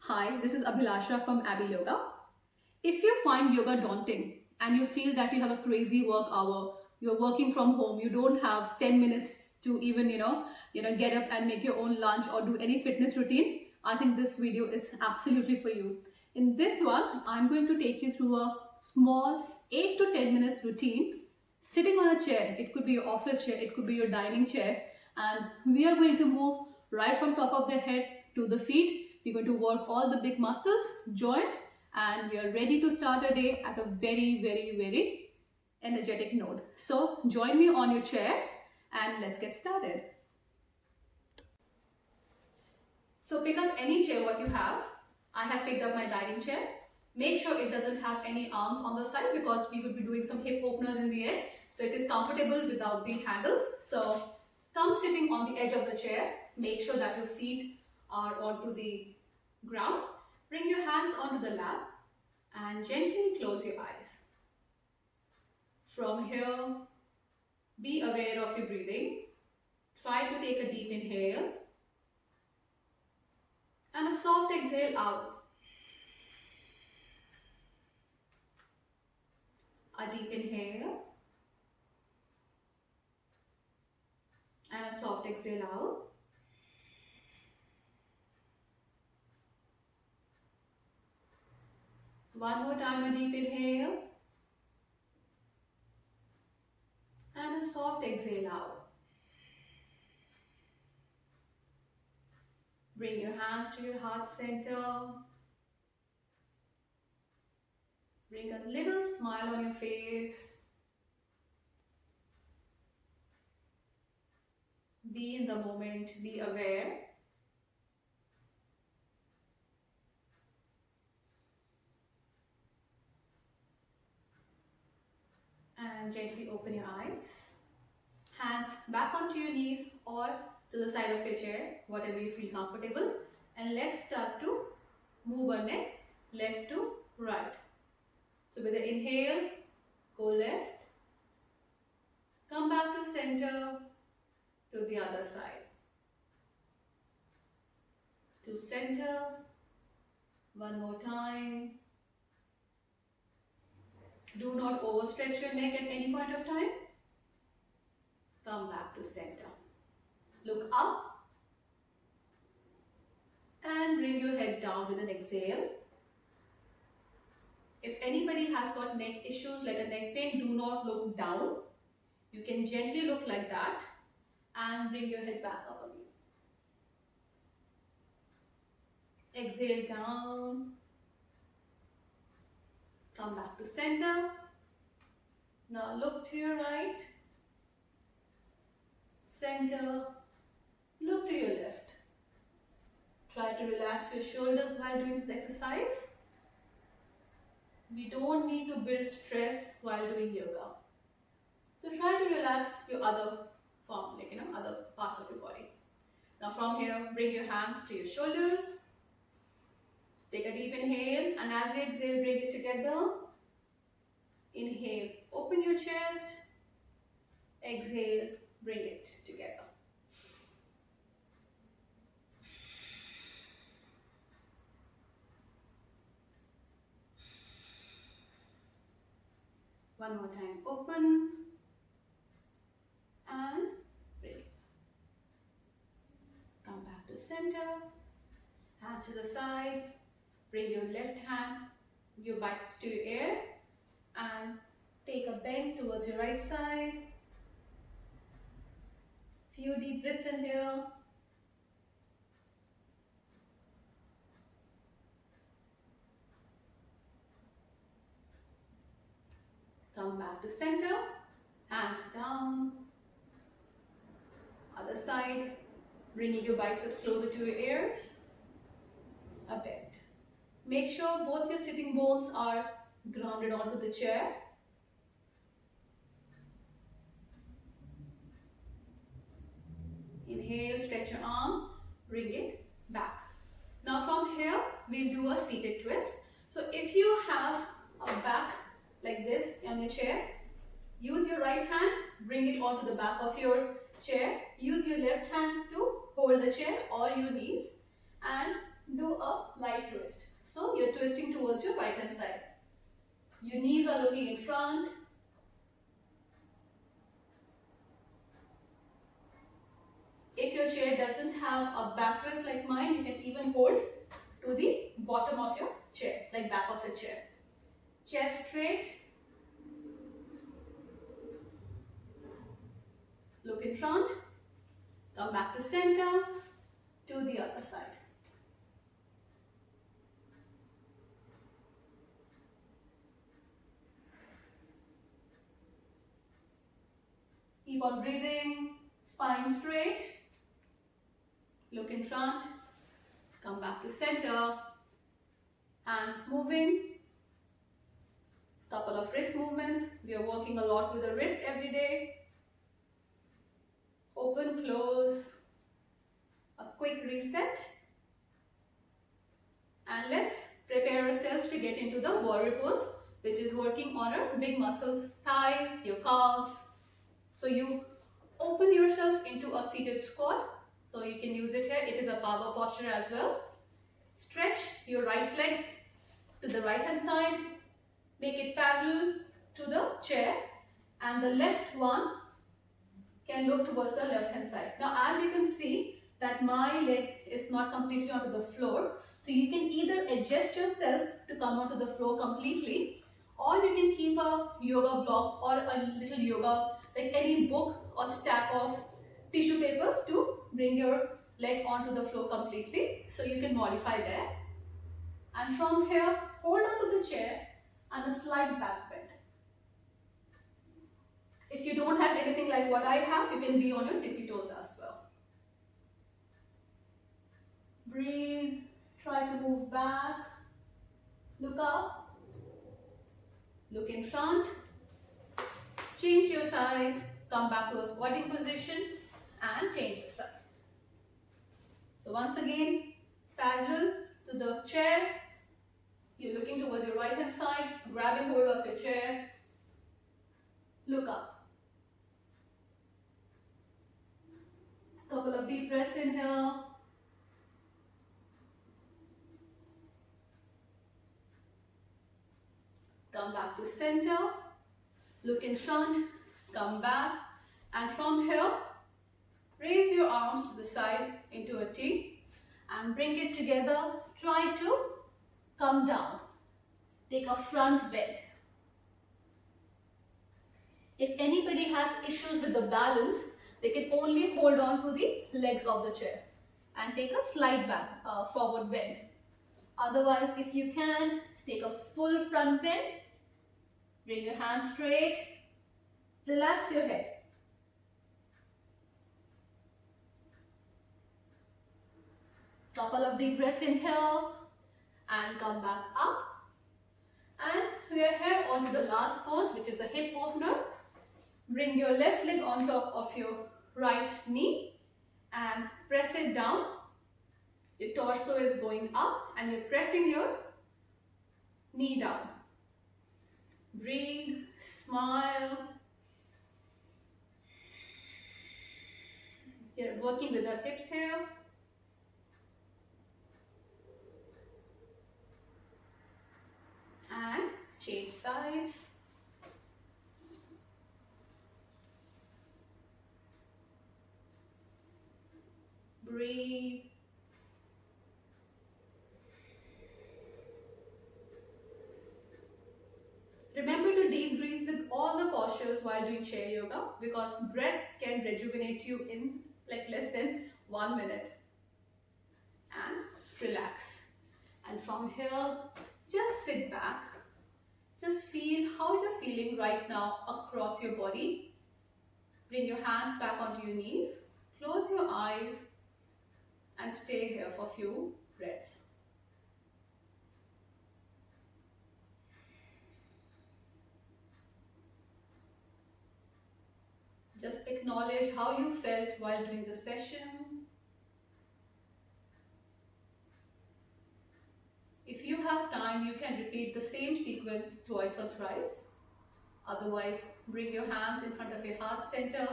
Hi, this is Abhilasha from Abby Yoga. If you find yoga daunting and you feel that you have a crazy work hour, you're working from home, you don't have 10 minutes to even, get up and make your own lunch or do any fitness routine, I think this video is absolutely for you. In this one, I'm going to take you through a small 8 to 10 minutes routine sitting on a chair. It could be your office chair, it could be your dining chair, and we are going to move right from top of the head to the feet. We're going to work all the big muscles, joints, and we are ready to start a day at a very, very, very energetic note. So join me on your chair and let's get started. So pick up any chair what you have. I have picked up my dining chair. Make sure it doesn't have any arms on the side because we will be doing some hip openers in the end. So it is comfortable without the handles. So come sitting on the edge of the chair. Make sure that your feet are onto the ground. Bring your hands onto the lap and gently close your eyes. From here, be aware of your breathing. Try to take a deep inhale and a soft exhale out. A deep inhale and a soft exhale out. One more time, a deep inhale and a soft exhale out. Bring your hands to your heart center. Bring a little smile on your face. Be in the moment, be aware. And gently open your eyes. Hands back onto your knees or to the side of your chair, whatever you feel comfortable. And let's start to move our neck left to right. So with the inhale, go left, come back to center, to the other side. To center, one more time. Do not overstretch your neck at any point of time. Come back to center. Look up and bring your head down with an exhale. If anybody has got neck issues like a neck pain, do not look down. You can gently look like that and bring your head back up again. Exhale down. Come back to center. Now look to your right. Center. Look to your left. Try to relax your shoulders while doing this exercise. We don't need to build stress while doing yoga. So try to relax your other form, other parts of your body. Now from here, bring your hands to your shoulders. Take a deep inhale, and as you exhale, bring it together. Inhale, open your chest. Exhale, bring it together. One more time, open and bring it. Come back to center, hands to the side. Bring your left hand, your biceps to your ear, and take a bend towards your right side. Few deep breaths in here. Come back to center, hands down. Other side, bringing your biceps closer to your ears. A bend. Make sure both your sitting bones are grounded onto the chair. Inhale, stretch your arm, bring it back. Now from here, we'll do a seated twist. So if you have a back like this on your chair, use your right hand, bring it onto the back of your chair. Use your left hand to hold the chair or your knees and do a light twist. So you're twisting towards your right hand side. Your knees are looking in front. If your chair doesn't have a backrest like mine, you can even hold to the bottom of your chair, like back of your chair. Chest straight. Look in front. Come back to center. To the other side. Keep on breathing. Spine straight. Look in front. Come back to center. Hands moving. Couple of wrist movements. We are working a lot with the wrist every day. Open, close. A quick reset. And let's prepare ourselves to get into the warrior pose, which is working on our big muscles, thighs, your calves. So you open yourself into a seated squat. So you can use it here. It is a power posture as well. Stretch your right leg to the right hand side. Make it parallel to the chair. And the left one can look towards the left hand side. Now as you can see that my leg is not completely onto the floor. So you can either adjust yourself to come onto the floor completely, or you can keep a yoga block or a little yoga, like any book or stack of tissue papers to bring your leg onto the floor completely. So you can modify there. And from here, hold on to the chair and a slight back bend. If you don't have anything like what I have, you can be on your tippy toes as well. Breathe. Try to move back. Look up. Look in front. Change your sides. Come back to a squatting position and change your side. So once again, parallel to the chair. You're looking towards your right hand side, grabbing hold of your chair. Look up. Couple of deep breaths in here. Come back to center. Look in front. Come back. And from here, raise your arms to the side into a T and bring it together. Try to come down. Take a front bend. If anybody has issues with the balance, they can only hold on to the legs of the chair and take a slight back, forward bend. Otherwise, if you can, take a full front bend. Bring your hands straight. Relax your head. Couple of deep breaths in here and come back up. And we are here on to the last pose, which is a hip opener. Bring your left leg on top of your right knee and press it down. Your torso is going up and you're pressing your knee down. Breathe, smile. You're working with the hips here. And change sides. Breathe. Remember to deep breathe with all the postures while doing chair yoga, because breath can rejuvenate you in like less than 1 minute. And relax. And from here, just sit back. Just feel how you're feeling right now across your body. Bring your hands back onto your knees. Close your eyes and stay here for a few breaths. Just acknowledge how you felt while doing the session. If you have time, you can repeat the same sequence twice or thrice. Otherwise, bring your hands in front of your heart center.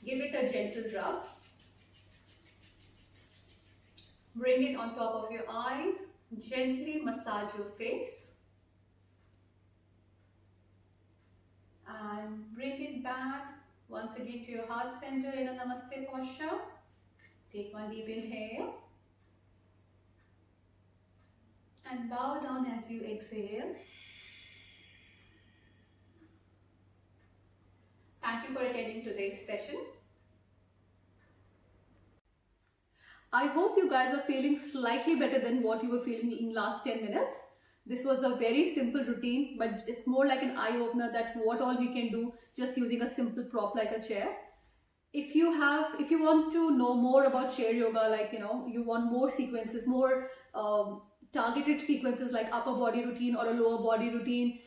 Give it a gentle rub. Bring it on top of your eyes. Gently massage your face. And bring it back once again to your heart center in a Namaste posture. Take one deep inhale. And bow down as you exhale. Thank you for attending today's session. I hope you guys are feeling slightly better than what you were feeling in last 10 minutes. This was a very simple routine, but it's more like an eye-opener that what all we can do just using a simple prop like a chair. If you want to know more about chair yoga, like you want more sequences, more targeted sequences like upper body routine or a lower body routine,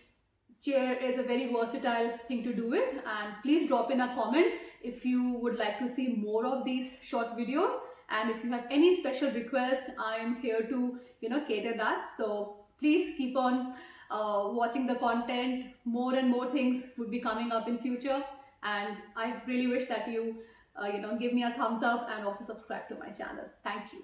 chair is a very versatile thing to do it. And please drop in a comment if you would like to see more of these short videos, and if you have any special request, I am here to cater that. So please keep on watching the content. More and more things would be coming up in future, and I really wish that you give me a thumbs up and also subscribe to my channel. Thank you.